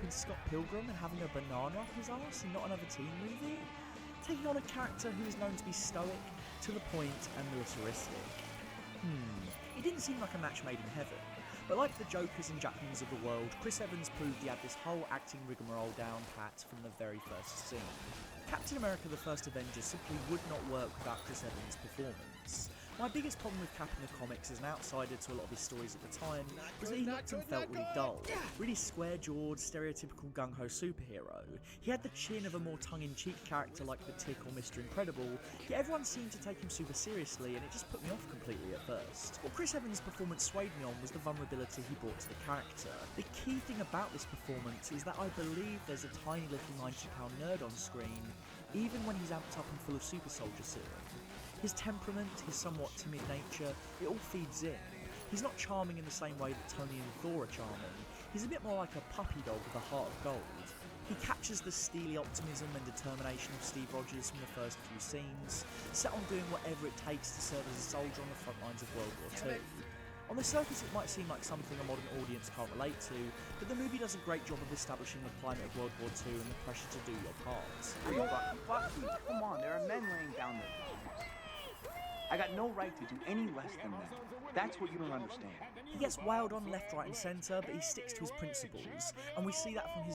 playing Scott Pilgrim and having a banana up his arse and not another teen movie? Taking on a character who is known to be stoic, to the point, and militaristic. It didn't seem like a match made in heaven, but like the Jokers and Jackmans of the world, Chris Evans proved he had this whole acting rigmarole down pat from the very first scene. Captain America the First Avenger simply would not work without Chris Evans' performance. My biggest problem with Cap in the comics as an outsider to a lot of his stories at the time was that he looked and felt really dull, really square-jawed, stereotypical gung-ho superhero. He had the chin of a more tongue-in-cheek character like the Tick or Mr. Incredible, yet everyone seemed to take him super seriously and it just put me off completely at first. What Chris Evans' performance swayed me on was the vulnerability he brought to the character. The key thing about this performance is that I believe there's a tiny little 90-pound nerd on screen, even when he's amped up and full of super soldier serum. His temperament, his somewhat timid nature, it all feeds in. He's not charming in the same way that Tony and Thor are charming. He's a bit more like a puppy dog with a heart of gold. He captures the steely optimism and determination of Steve Rogers from the first few scenes, set on doing whatever it takes to serve as a soldier on the front lines of World War II. On the surface it might seem like something a modern audience can't relate to, but the movie does a great job of establishing the climate of World War II and the pressure to do your part. Bucky, come on, there are men laying down their lives. I got no right to do any less than that. That's what you don't understand. He gets wailed on left, right and centre, but he sticks to his principles, and we see that from his